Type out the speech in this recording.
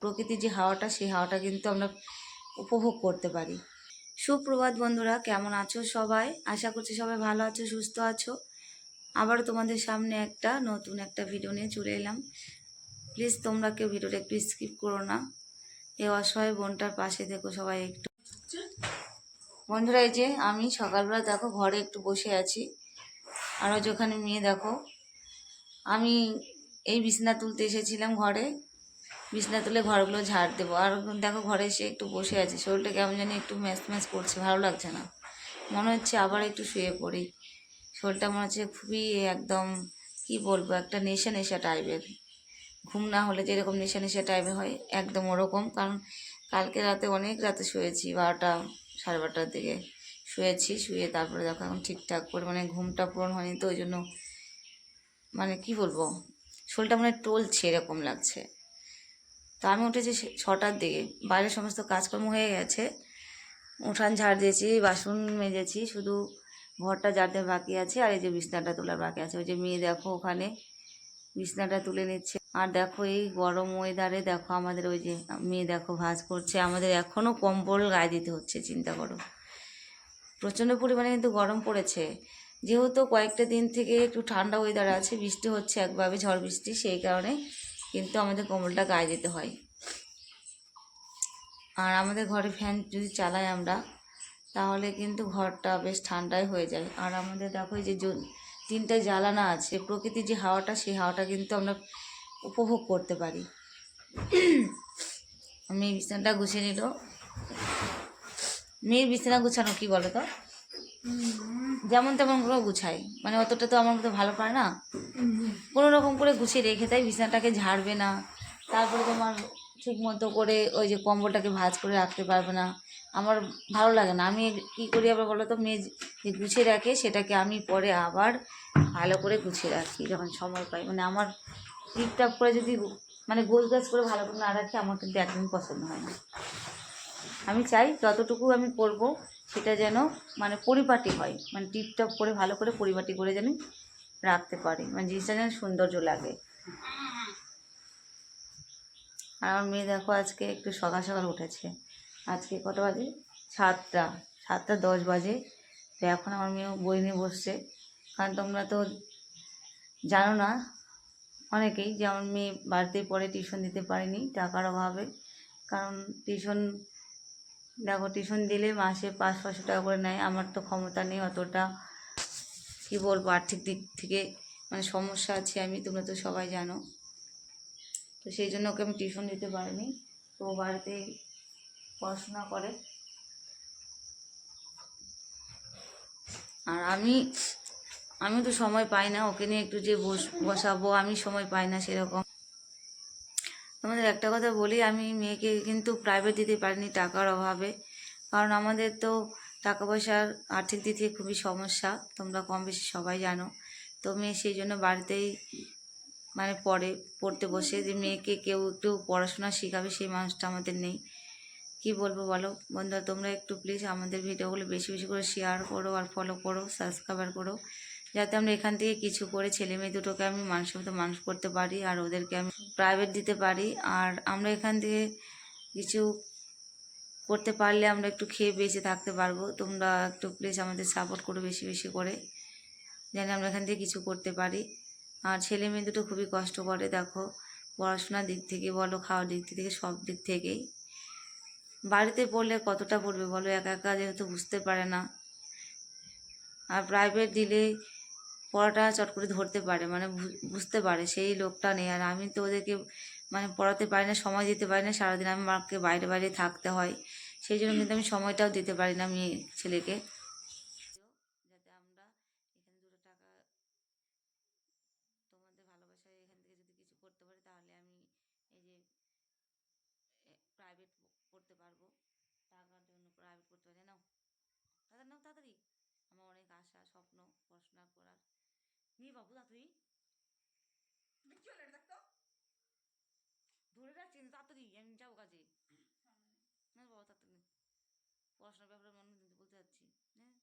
প্রকৃতির যে হাওয়াটা, সেই হাওয়াটা কিন্তু আমরা উপভোগ করতে পারি। সুপ্রভাত বন্ধুরা, কেমন আছো সবাই? আশা করছি সবাই ভালো আছো, সুস্থ আছো। আবারও তোমাদের সামনে নতুন একটা ভিডিও নিয়ে চলে এলাম। প্লিজ তোমরা কেউ ভিডিওটা একটু স্কিপ করো না। এই অসহায় বোনটার পাশে থেকো সবাই একটু। বন্ধুরা, এই যে আমি সকালবেলা দেখো ঘরে একটু বসে আছি, আর ওখানে মেয়ে দেখো। আমি এই বিছানা তুলতে এসেছিলাম ঘরে, বিছানা তুলে ঘরগুলো ঝাড় দেবো, আর দেখো ঘরে এসে একটু বসে আছি। শরীরটা কেমন জানি একটু ম্যাচ ম্যাচ করছে, ভালো লাগছে না। মনে হচ্ছে আবার একটু শুয়ে পড়ি। শরীরটা মনে হচ্ছে খুবই একদম কি বলবো, একটা নেশা নেশা টাইপের। ঘুম না হলে যেরকম নেশা নেশা টাইপের হয়, একদম ওরকম। কারণ কালকে রাতে অনেক রাতে শুয়েছি, 12টা সাড়ে 12টার দিকে শুয়েছি। শুয়ে তারপরে দেখো এখন ঠিকঠাক করে মানে ঘুমটা পূরণ হয়নি, তো ওই জন্য মানে কি বলবো, শরীরটা মানে টলছে এরকম লাগছে। তো আমি উঠেছি 6টার দিকে, বাইরের সমস্ত কাজকর্ম হয়ে গেছে। উঠান ঝাড় দিয়েছি, বাসন মেজেছি, শুধু ঘরটা ঝাড় দেওয়া বাকি আছে। আর এই যে বিছনাটা তোলার বাকি আছে। ওই যে মেয়ে দেখো ওখানে বিছনাটা তুলে নিচ্ছে। আর দেখো এই গরম ওয়েদারে দেখো আমাদের ওই যে মেয়ে দেখো ভাঁজ করছে। আমাদের এখনও কম্বল গায়ে দিতে হচ্ছে, চিন্তা করো। প্রচণ্ড পরিমাণে কিন্তু গরম পড়েছে। যেহেতু কয়েকটা দিন থেকে একটু ঠান্ডা ওয়েদার আছে, বৃষ্টি হচ্ছে একভাবে, ঝড় বৃষ্টি, সেই কারণে কিন্তু আমাদের কম্বলটা গায়ে দিতে হয়। আর আমাদের ঘরে ফ্যান যদি চালাই আমরা, তাহলে কিন্তু ঘরটা বেশ ঠান্ডাই হয়ে যায়। আর আমাদের দেখো এই যে 3টে জ্বালানা আছে, প্রকৃতির যে হাওয়াটা, সেই হাওয়াটা কিন্তু আমরা উপভোগ করতে পারি। মেয়ে বিছানাটা গুছিয়ে নিল। মেয়ের বিছানা গুছানো কি বলো তো, যেমন তেমন করে গুছাই, মানে অতটা তো আমার মতো ভালো পায় না। কোনো রকম করে গুছিয়ে রেখে দেয়, বিছানাটাকে ঝাড়বে না। তারপরে তোমার ঠিক মতো করে ওই যে কম্বলটাকে ভাঁজ করে রাখতে পারবে না। আমার ভালো লাগে না। আমি কী করি আবার বলো তো, মেয়ে যে গুছিয়ে রাখে সেটাকে আমি পরে আবার ভালো করে গুছিয়ে রাখি যখন সময় পাই। মানে আমার টিপটাপ করে যদি মানে গোছ গাছ করে ভালো করে না রাখি, আমার কিন্তু একদম পছন্দ হয় না। আমি চাই যতটুকু আমি করব সেটা যেন মানে পরিপাটি হয়, মানে টিপটপ করে ভালো করে পরিপাটি করে যেন রাখতে পারি, মানে জিনিসটা যেন সৌন্দর্য লাগে। আর আমার মেয়ে দেখো আজকে একটু সকাল সকাল উঠেছে। আজকে কটা বাজে? 7টা 10 বাজে। তো এখন আমার মেয়েও বই নিয়ে বসছে। কারণ তোমরা তো জানো না অনেকেই যে আমার মেয়ে বাড়িতেই পড়ে, টিউশন দিতে পারিনি টাকার অভাবে। কারণ টিউশন দিলে মাসে 500-500 টাকা করে নেয়। আমার তো ক্ষমতা নেই অতটা, কী বলবো, আর্থিক দিক থেকে মানে সমস্যা আছে আমি, তোমরা তো সবাই জানো। তো সেই জন্য ওকে আমি টিউশন দিতে পারিনি। তো বাড়িতে পড়াশোনা করে। আর আমি তো সময় পাই না ওকে নিয়ে একটু যে বসাবো, আমি সময় পাই না সেরকম। তোমাদের একটা কথা বলি, আমি মেয়েকে কিন্তু প্রাইভেট দিতে পারিনি টাকার অভাবে। কারণ আমাদের তো টাকা পয়সার আর্থিক দিক থেকে খুবই সমস্যা, তোমরা কম বেশি সবাই জানো। তো মেয়ে সেই জন্য বাড়িতেই মানে পড়তে বসে, যে মেয়েকে কেউ একটু পড়াশোনা শেখাবে সেই মানুষটা আমাদের নেই। কি বলবো বলো বন্ধুরা, তোমরা একটু প্লিজ আমাদের ভিডিওগুলো বেশি বেশি করে শেয়ার করো, আর ফলো করো, সাবস্ক্রাইব করো, যাতে আমরা এখান থেকে কিছু করে ছেলে মেয়ে দুটোকে আমি মানুষের মতো মানুষ করতে পারি, আর ওদেরকে আমি প্রাইভেট দিতে পারি। আর আমরা এখান থেকে কিছু করতে পারলে আমরা একটু খেয়ে বেঁচে থাকতে পারবো। তোমরা একটু প্লিজ আমাদের সাপোর্ট করো বেশি বেশি করে, যেন আমরা এখান থেকে কিছু করতে পারি। আর ছেলে মেয়ে দুটো খুবই কষ্ট করে দেখো, পড়াশোনার দিক থেকে বলো, খাওয়ার দিক থেকে, সব দিক থেকেই। বাড়িতে পড়লে কতটা পড়বে বলো, একা একা যেহেতু বুঝতে পারে না। আর প্রাইভেট দিলে পড়াটা চট করে ধরতে পারে, মানে বুঝতে পারে, সেই লোকটা নেই। আর আমি তো ওদেরকে মানে পড়াতে পারি না, সময় দিতে পারি না। সারাদিন আমি মাকে বাইরে বাইরে থাকতে হয়, সেই জন্য কিন্তু আমি সময়টাও দিতে পারি না মেয়ে ছেলেকে। যাতে আমরা এখানে দুটো টাকা তোমাদের ভালোবাসায় এখান থেকে যদি কিছু করতে পারি, তাহলে আমি এই যে প্রাইভেট পড়তে পারবো। টাকার জন্য প্রাইভেট পড়তে পারি নাও, তাড়াতাড়ি নাও তাড়াতাড়ি। আমার অনেক আশা স্বপ্ন পড়াশোনা করার। নিয়ে বাবু তাড়াতাড়ি ধরে রাখছি, তাড়াতাড়ি আমি যাবো কাজে। না বাবা তাড়াতাড়ি, পড়াশোনার ব্যাপারে মনে বলতে চাচ্ছি। হ্যাঁ